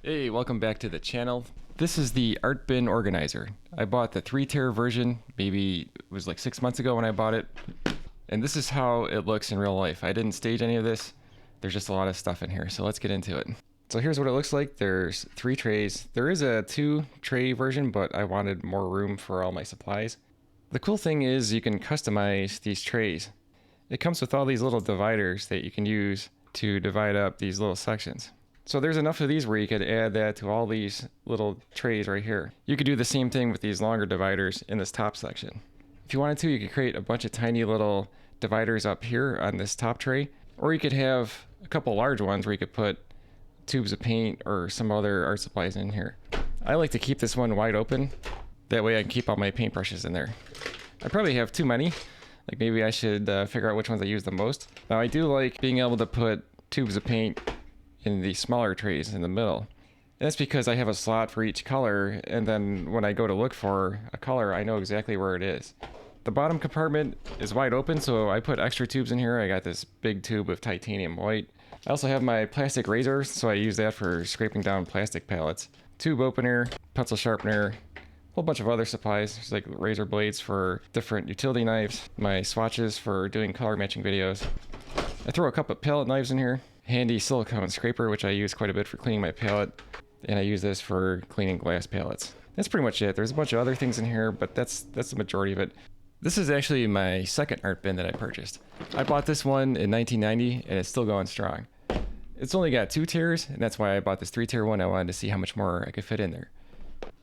Hey, welcome back to the channel. This is the ArtBin organizer. I bought the 3-tier version, maybe it was like 6 months ago when I bought it. And this is how it looks in real life. I didn't stage any of this. There's just a lot of stuff in here, so let's get into it. So here's what it looks like. There's 3 trays. There is a 2-tray version, but I wanted more room for all my supplies. The cool thing is you can customize these trays. It comes with all these little dividers that you can use to divide up these little sections. So there's enough of these where you could add that to all these little trays right here. You could do the same thing with these longer dividers in this top section. If you wanted to, you could create a bunch of tiny little dividers up here on this top tray, or you could have a couple large ones where you could put tubes of paint or some other art supplies in here. I like to keep this one wide open. That way I can keep all my paintbrushes in there. I probably have too many. Like maybe I should figure out which ones I use the most. Now I do like being able to put tubes of paint in the smaller trays in the middle. And that's because I have a slot for each color, and then when I go to look for a color, I know exactly where it is. The bottom compartment is wide open, so I put extra tubes in here. I got this big tube of titanium white. I also have my plastic razor, so I use that for scraping down plastic pallets. Tube opener, pencil sharpener, a whole bunch of other supplies. There's like razor blades for different utility knives, my swatches for doing color matching videos. I throw a couple of palette knives in here. Handy silicone scraper, which I use quite a bit for cleaning my palette, and I use this for cleaning glass palettes. That's pretty much it. There's a bunch of other things in here, but that's the majority of it. This is actually my second art bin that I purchased. I bought this one in 1990, and it's still going strong. It's only got 2 tiers, and that's why I bought this 3-tier one. I wanted to see how much more I could fit in there.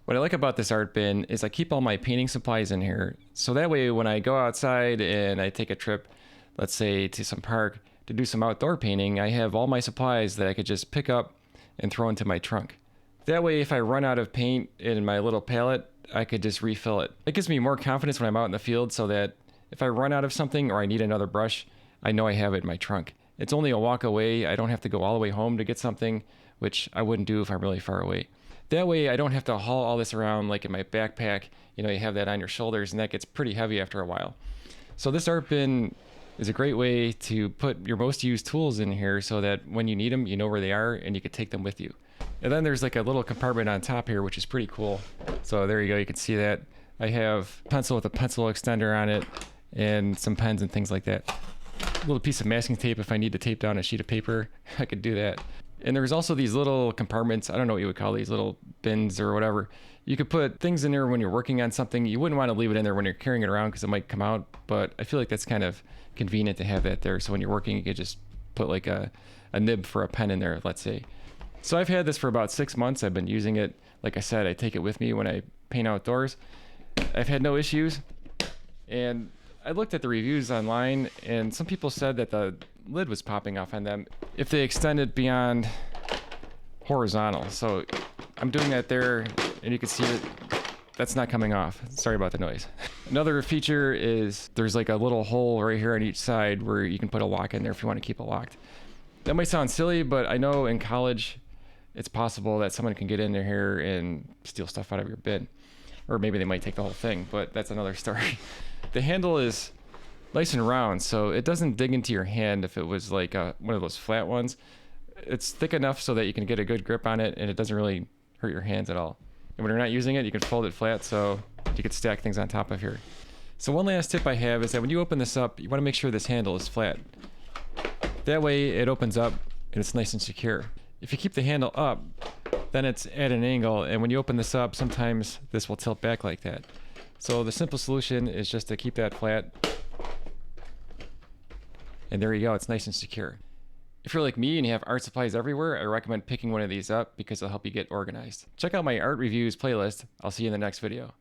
What I like about this art bin is I keep all my painting supplies in here, so that way when I go outside and I take a trip, let's say to some park, to do some outdoor painting, I have all my supplies that I could just pick up and throw into my trunk. That way, if I run out of paint in my little palette, I could just refill it. It gives me more confidence when I'm out in the field so that if I run out of something or I need another brush, I know I have it in my trunk. It's only a walk away. I don't have to go all the way home to get something, which I wouldn't do if I'm really far away. That way, I don't have to haul all this around like in my backpack. You know, you have that on your shoulders and that gets pretty heavy after a while. So this art bin is a great way to put your most used tools in here so that when you need them, you know where they are and you can take them with you. And then there's like a little compartment on top here, which is pretty cool. So there you go, you can see that. I have a pencil with a pencil extender on it and some pens and things like that. A little piece of masking tape if I need to tape down a sheet of paper, I could do that. And there's also these little compartments, I don't know what you would call these, little bins or whatever. You could put things in there when you're working on something. You wouldn't want to leave it in there when you're carrying it around because it might come out, but I feel like that's kind of convenient to have that there. So when you're working, you could just put like a nib for a pen in there, let's say. So I've had this for about 6 months. I've been using it. Like I said, I take it with me when I paint outdoors. I've had no issues. And I looked at the reviews online, and some people said that the lid was popping off on them if they extend it beyond horizontal. So I'm doing that there, and you can see it. That's not coming off. Sorry about the noise. Another feature is there's like a little hole right here on each side where you can put a lock in there if you want to keep it locked. That might sound silly, but I know in college it's possible that someone can get in here and steal stuff out of your bin. Or maybe they might take the whole thing, but that's another story. The handle is nice and round, so it doesn't dig into your hand if it was like one of those flat ones. It's thick enough so that you can get a good grip on it, and it doesn't really hurt your hands at all. And when you're not using it, you can fold it flat so you can stack things on top of here. So one last tip I have is that when you open this up, you want to make sure this handle is flat. That way it opens up and it's nice and secure. If you keep the handle up, then it's at an angle, and when you open this up, sometimes this will tilt back like that. So the simple solution is just to keep that flat. And there you go, it's nice and secure. If you're like me and you have art supplies everywhere, I recommend picking one of these up because it'll help you get organized. Check out my art reviews playlist. I'll see you in the next video.